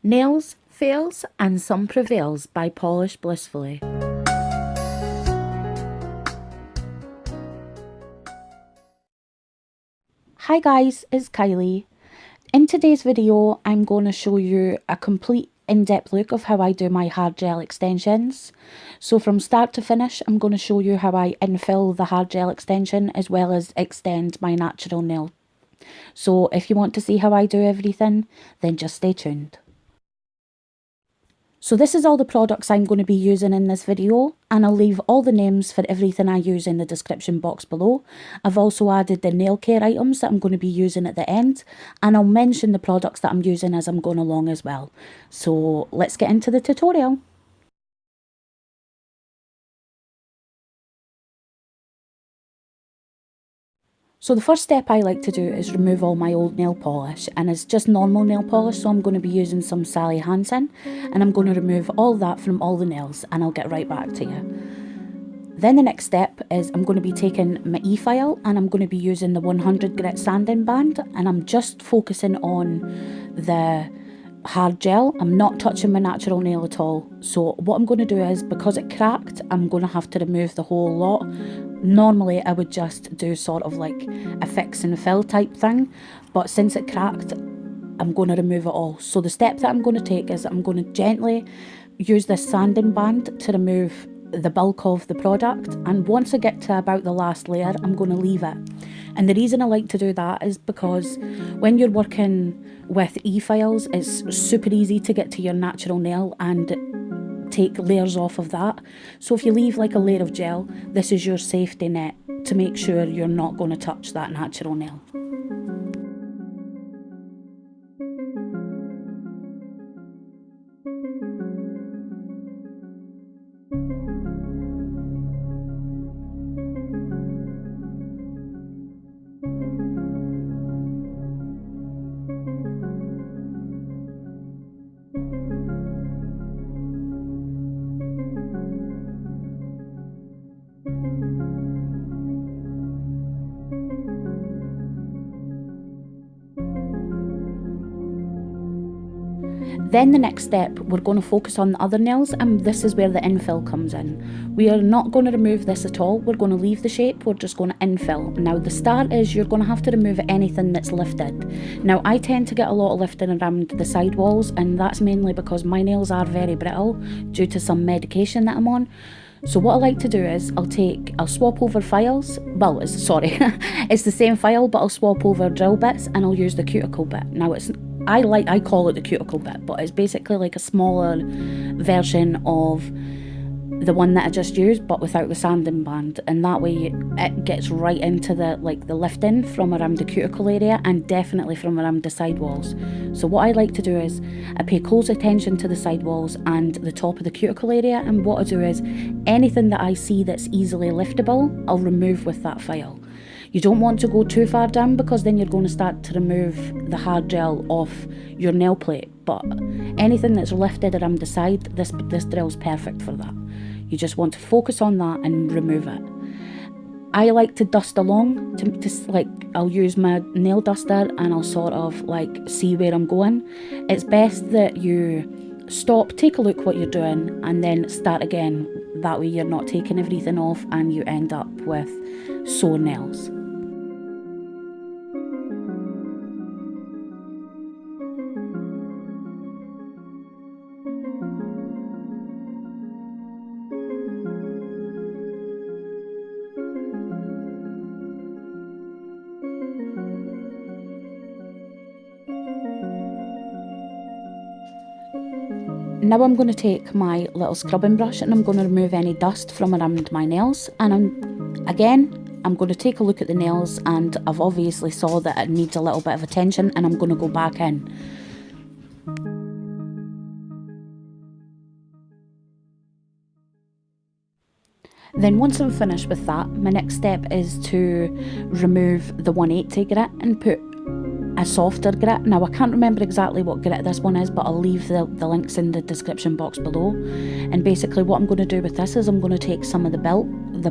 Nails, fails, and some prevails by Polish Blissfully. Hi guys, it's Kylie. In today's video, I'm going to show you a complete in-depth look of how I do my hard gel extensions. So from start to finish, I'm going to show you how I infill the hard gel extension as well as extend my natural nail. So if you want to see how I do everything, then just stay tuned. So this is all the products I'm going to be using in this video, and I'll leave all the names for everything I use in the description box below. I've also added the nail care items that I'm going to be using at the end, and I'll mention the products that I'm using as I'm going along as well. So let's get into the tutorial. So the first step I like to do is remove all my old nail polish, and it's just normal nail polish, so I'm going to be using some Sally Hansen, and I'm going to remove all that from all the nails, and I'll get right back to you. Then the next step is I'm going to be taking my e-file, and I'm going to be using the 100 grit sanding band, and I'm just focusing on the hard gel. I'm not touching my natural nail at all. So what I'm going to do is, because it cracked, I'm going to have to remove the whole lot. Normally I would just do sort of like a fix and fill type thing, but since it cracked, I'm going to remove it all. So the step that I'm going to take is I'm going to gently use this sanding band to remove the bulk of the product, and once I get to about the last layer, I'm going to leave it. And the reason I like to do that is because when you're working with e-files, it's super easy to get to your natural nail and take layers off of that. So if you leave like a layer of gel, this is your safety net to make sure you're not going to touch that natural nail. Then the next step, we're going to focus on the other nails, and this is where the infill comes in. We are not going to remove this at all. We're going to leave the shape, we're just going to infill. Now the start is you're going to have to remove anything that's lifted. Now I tend to get a lot of lifting around the side walls, and that's mainly because my nails are very brittle due to some medication that I'm on. So what I like to do is I'll swap over files. Well, it's the same file, but I'll swap over drill bits, and I'll use the cuticle bit. Now I call it the cuticle bit, but it's basically like a smaller version of the one that I just used, but without the sanding band, and that way it gets right into the lifting from around the cuticle area, and definitely from around the side walls. So what I like to do is I pay close attention to the side walls and the top of the cuticle area, and what I do is anything that I see that's easily liftable, I'll remove with that file. You don't want to go too far down, because then you're going to start to remove the hard gel off your nail plate, but anything that's lifted around the side, this drill's perfect for that. You just want to focus on that and remove it. I like to dust along, I'll use my nail duster, and I'll sort of like see where I'm going. It's best that you stop, take a look what you're doing, and then start again. That way you're not taking everything off and you end up with sore nails. Now I'm going to take my little scrubbing brush, and I'm going to remove any dust from around my nails, and I'm going to take a look at the nails, and I've obviously saw that it needs a little bit of attention, and I'm going to go back in. Then once I'm finished with that, my next step is to remove the 180 grit and put a softer grit. Now I can't remember exactly what grit this one is, but I'll leave the links in the description box below. And basically what I'm going to do with this is I'm going to take some of the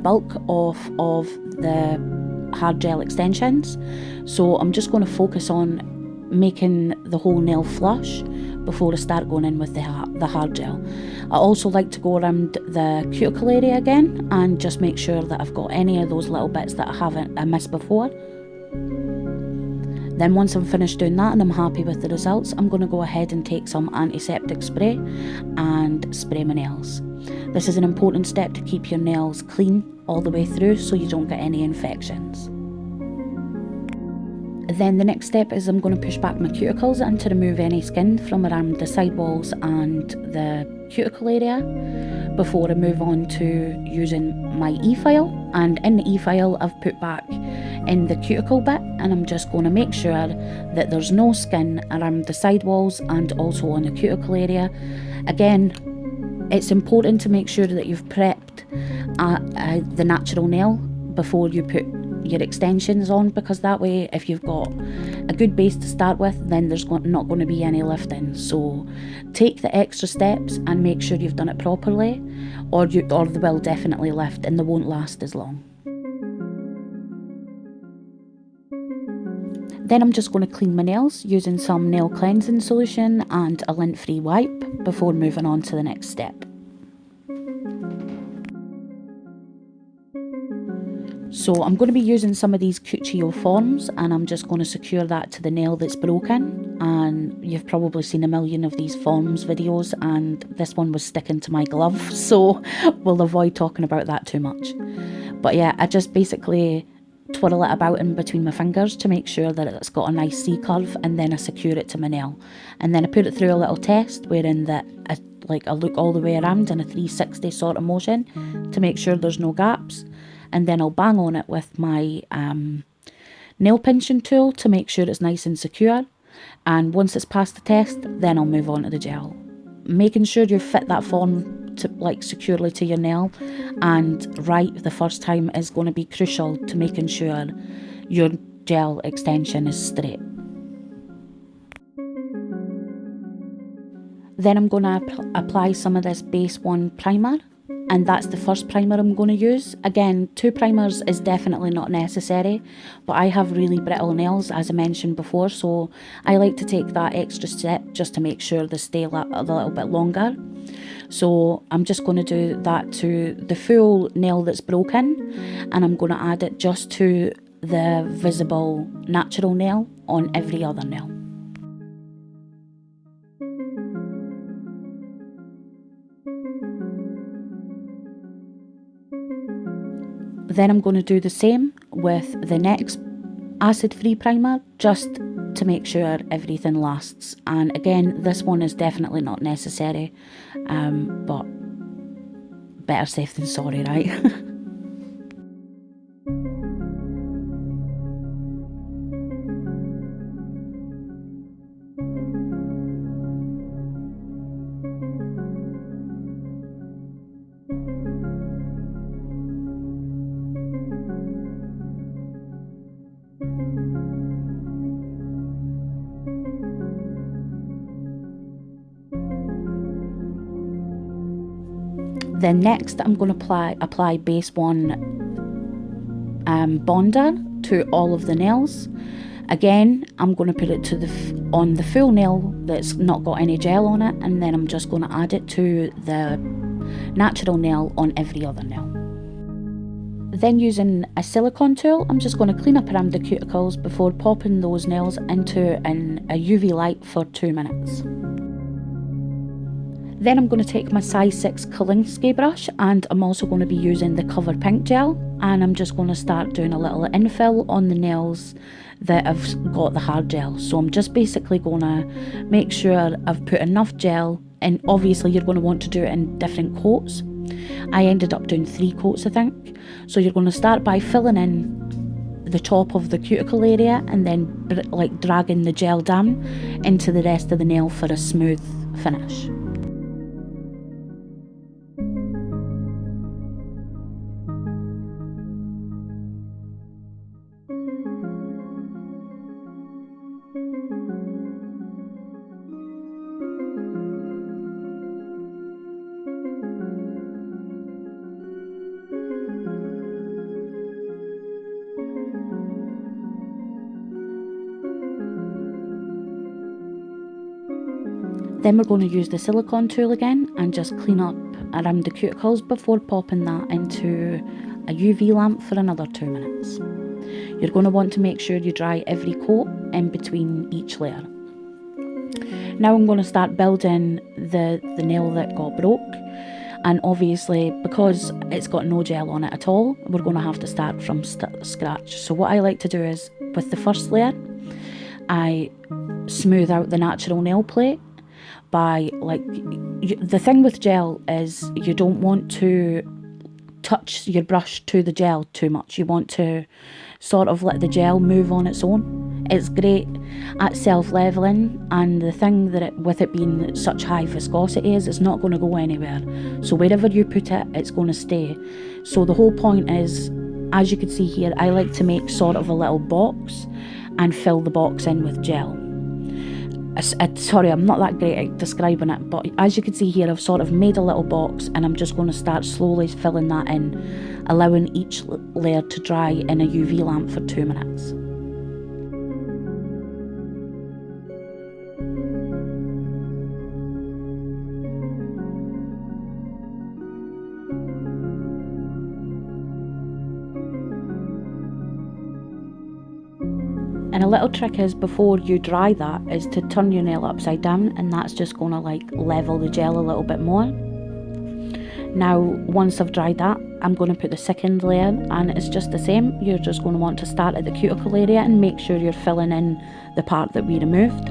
bulk off of the hard gel extensions. So I'm just going to focus on making the whole nail flush before I start going in with the hard gel. I also like to go around the cuticle area again and just make sure that I've got any of those little bits that I missed before. Then once I'm finished doing that and I'm happy with the results, I'm going to go ahead and take some antiseptic spray and spray my nails. This is an important step to keep your nails clean all the way through so you don't get any infections. Then the next step is I'm going to push back my cuticles and to remove any skin from around the side walls and the cuticle area before I move on to using my e-file. And in the e-file I've put back in the cuticle bit, and I'm just going to make sure that there's no skin around the side walls and also on the cuticle area. Again, it's important to make sure that you've prepped the natural nail before you put your extensions on, because that way if you've got a good base to start with, then there's not going to be any lifting. So take the extra steps and make sure you've done it properly, or they will definitely lift and they won't last as long. Then I'm just going to clean my nails using some nail cleansing solution and a lint-free wipe before moving on to the next step. So I'm going to be using some of these Cuccio forms, and I'm just going to secure that to the nail that's broken. And you've probably seen a million of these forms videos, and this one was sticking to my glove, so we'll avoid talking about that too much. But yeah, I just basically twirl it about in between my fingers to make sure that it's got a nice C-curve, and then I secure it to my nail. And then I put it through a little test wherein that I look all the way around in a 360 sort of motion to make sure there's no gaps. And then I'll bang on it with my nail pinching tool to make sure it's nice and secure. And once it's passed the test, then I'll move on to the gel. Making sure you fit that form to securely to your nail and right the first time is going to be crucial to making sure your gel extension is straight. Then I'm going to apply some of this Baseone primer, and that's the first primer I'm going to use. Again, 2 primers is definitely not necessary, but I have really brittle nails, as I mentioned before, so I like to take that extra step just to make sure they stay a little bit longer. So I'm just going to do that to the full nail that's broken, and I'm going to add it just to the visible natural nail on every other nail. Then I'm going to do the same with the next acid-free primer, just to make sure everything lasts. And again, this one is definitely not necessary, but better safe than sorry, right? Then next I'm going to apply Baseone bonder to all of the nails. Again, I'm going to put it on the full nail that's not got any gel on it, and then I'm just going to add it to the natural nail on every other nail. Then using a silicone tool, I'm just going to clean up around the cuticles before popping those nails into a UV light for 2 minutes. Then I'm going to take my size 6 kolinsky brush, and I'm also going to be using the Cover Pink gel, and I'm just going to start doing a little infill on the nails that have got the hard gel. So I'm just basically going to make sure I've put enough gel, and obviously you're going to want to do it in different coats. I ended up doing 3 coats, I think. So you're going to start by filling in the top of the cuticle area and then dragging the gel down into the rest of the nail for a smooth finish. Then we're going to use the silicone tool again and just clean up around the cuticles before popping that into a UV lamp for another 2 minutes. You're going to want to make sure you dry every coat in between each layer. Now I'm going to start building the nail that got broke, and obviously because it's got no gel on it at all, we're going to have to start from scratch. So what I like to do is, with the first layer, I smooth out the natural nail plate by, the thing with gel is you don't want to touch your brush to the gel too much. You want to sort of let the gel move on its own. It's great at self-leveling, and the thing that with it being such high viscosity is it's not going to go anywhere. So wherever you put it, it's going to stay. So the whole point is, as you can see here, I like to make sort of a little box and fill the box in with gel. Sorry, I'm not that great at describing it, but as you can see here, I've sort of made a little box, and I'm just going to start slowly filling that in, allowing each layer to dry in a UV lamp for 2 minutes. And a little trick is, before you dry that, is to turn your nail upside down, and that's just going to level the gel a little bit more. Now once I've dried that, I'm going to put the second layer, and it's just the same. You're just going to want to start at the cuticle area and make sure you're filling in the part that we removed.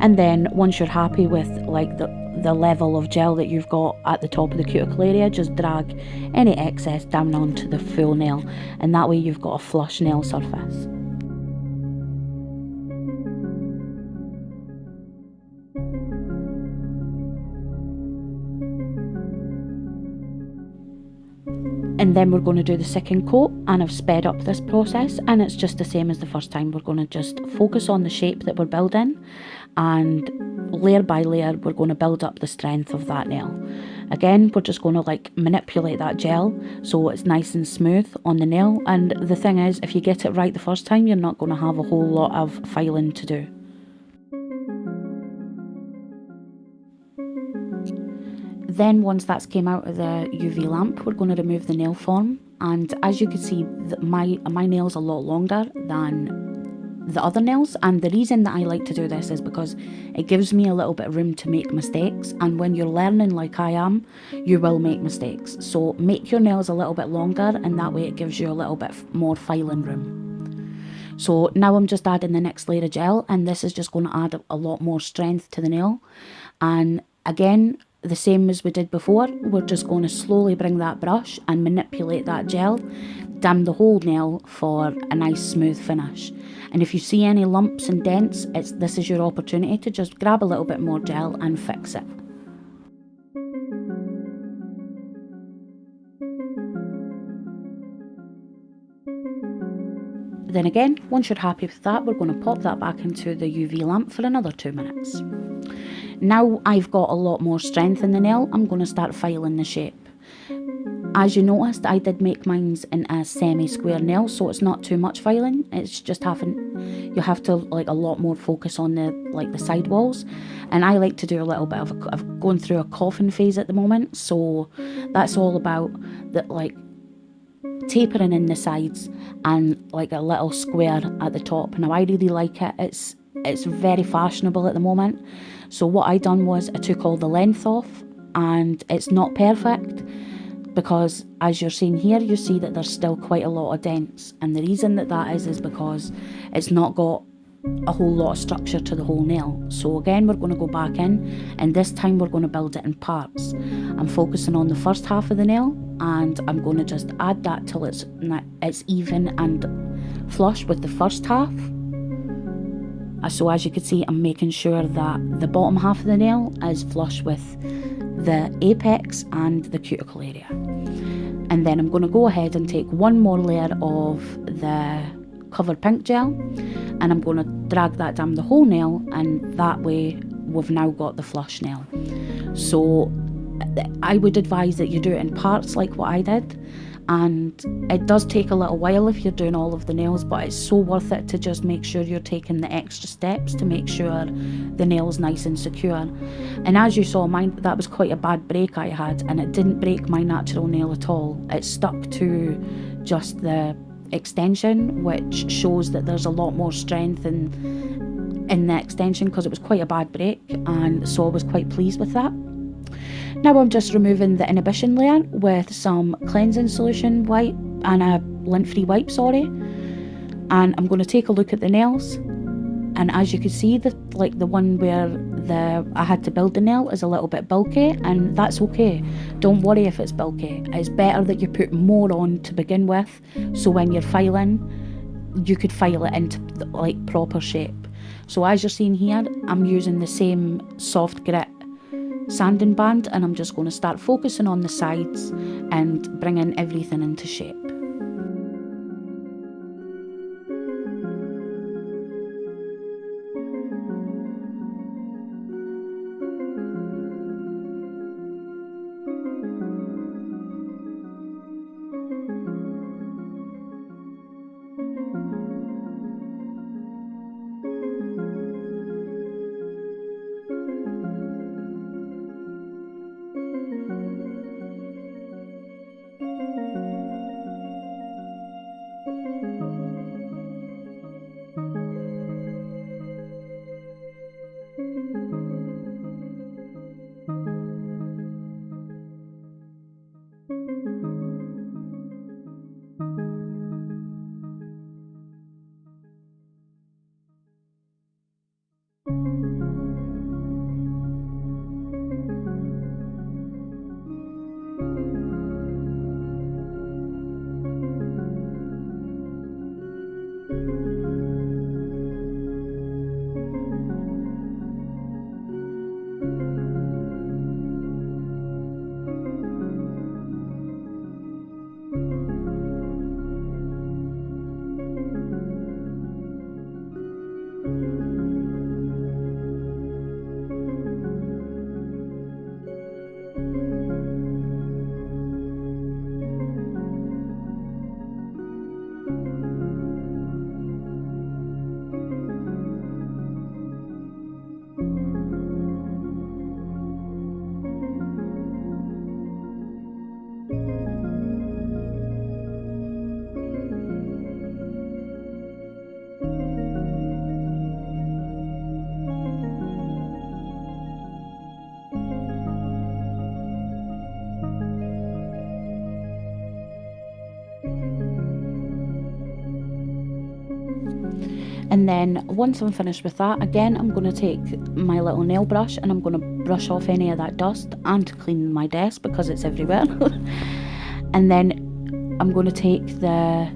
And then once you're happy with the level of gel that you've got at the top of the cuticle area, just drag any excess down onto the full nail, and that way you've got a flush nail surface. And then we're going to do the second coat, and I've sped up this process, and it's just the same as the first time. We're going to just focus on the shape that we're building, and layer by layer we're going to build up the strength of that nail. Again, we're just going to manipulate that gel so it's nice and smooth on the nail, and the thing is, if you get it right the first time, you're not going to have a whole lot of filing to do. Then once that's came out of the UV lamp, we're going to remove the nail form, and as you can see, my nail's a lot longer than the other nails, and the reason that I like to do this is because it gives me a little bit of room to make mistakes, and when you're learning like I am, you will make mistakes. So make your nails a little bit longer, and that way it gives you a little bit more filing room. So now I'm just adding the next layer of gel, and this is just going to add a lot more strength to the nail. And again, the same as we did before, we're just going to slowly bring that brush and manipulate that gel down the whole nail for a nice smooth finish. And if you see any lumps and dents, this is your opportunity to just grab a little bit more gel and fix it. Then again, once you're happy with that, we're going to pop that back into the UV lamp for another 2 minutes. Now I've got a lot more strength in the nail, I'm going to start filing the shape. As you noticed, I did make mine in a semi-square nail, so it's not too much filing. It's just you have to a lot more focus on the side walls. And I like to do a little bit of going through a coffin phase at the moment, so that's all about tapering in the sides and a little square at the top. Now I really like it. It's very fashionable at the moment. So what I done was I took all the length off, and it's not perfect because as you're seeing here, you see that there's still quite a lot of dents, and the reason that is because it's not got a whole lot of structure to the whole nail. So again, we're going to go back in, and this time we're going to build it in parts. I'm focusing on the first half of the nail, and I'm going to just add that till it's even and flush with the first half. So as you can see, I'm making sure that the bottom half of the nail is flush with the apex and the cuticle area. And then I'm going to go ahead and take one more layer of the covered pink gel, and I'm going to drag that down the whole nail, and that way we've now got the flush nail. So I would advise that you do it in parts like what I did, and it does take a little while if you're doing all of the nails, but it's so worth it to just make sure you're taking the extra steps to make sure the nail's nice and secure. And as you saw, mine, that was quite a bad break I had, and it didn't break my natural nail at all. It stuck to just the extension, which shows that there's a lot more strength in the extension, because it was quite a bad break, and so I was quite pleased with that. Now I'm just removing the inhibition layer with some cleansing solution wipe and a lint-free wipe, and I'm going to take a look at the nails. And as you can see, the one where I had to build the nail is a little bit bulky, and that's okay. Don't worry if it's bulky. It's better that you put more on to begin with, so when you're filing, you could file it into like proper shape. So as you're seeing here, I'm using the same soft grit sanding band, and I'm just going to start focusing on the sides and bringing everything into shape. And then once I'm finished with that, again, I'm going to take my little nail brush and I'm going to brush off any of that dust and clean my desk because it's everywhere. And then I'm going to take the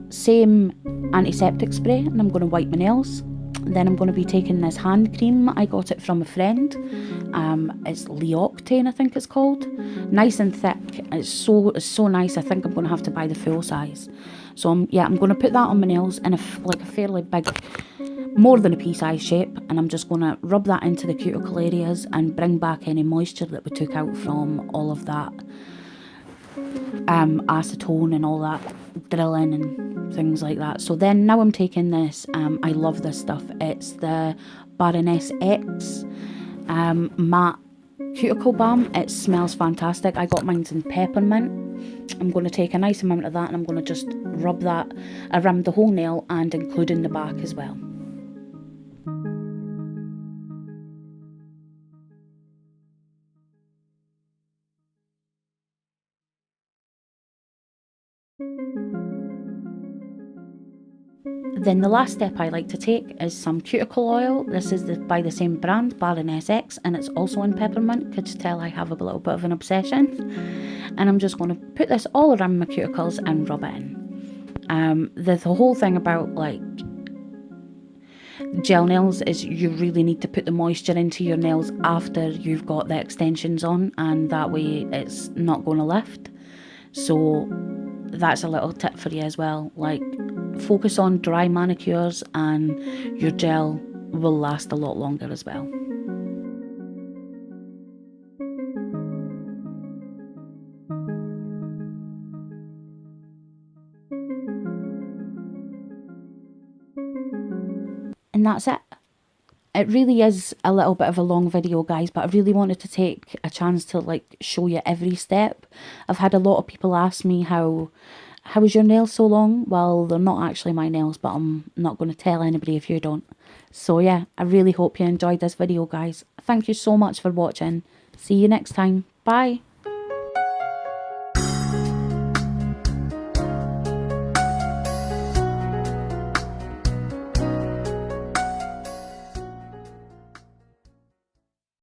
same antiseptic spray and I'm going to wipe my nails. Then I'm going to be taking this hand cream. I got it from a friend. It's Leoctane, I think it's called. Nice and thick. It's so nice. I think I'm going to have to buy the full size. So I'm going to put that on my nails in a fairly big, more than a pea-size shape, and I'm just going to rub that into the cuticle areas and bring back any moisture that we took out from all of that acetone and all that drilling and things like that. So then now I'm taking this, I love this stuff, it's the Baroness X matte cuticle balm. It smells fantastic. I got mine in peppermint. I'm going to take a nice amount of that and I'm going to just rub that around the whole nail and including the back as well. Then the last step I like to take is some cuticle oil. This is by the same brand, Baroness X, and it's also in peppermint. Could you tell I have a little bit of an obsession? And I'm just going to put this all around my cuticles and rub it in. The whole thing about like gel nails is you really need to put the moisture into your nails after you've got the extensions on, and that way it's not going to lift. So that's a little tip for you as well. Like, focus on dry manicures and your gel will last a lot longer as well. that's it. It really is a little bit of a long video, guys, but I really wanted to take a chance to like show you every step. I've had a lot of people ask me how is your nails so long? Well, they're not actually my nails, but I'm not going to tell anybody if you don't. So yeah, I really hope you enjoyed this video, guys. Thank you so much for watching. See you next time. Bye.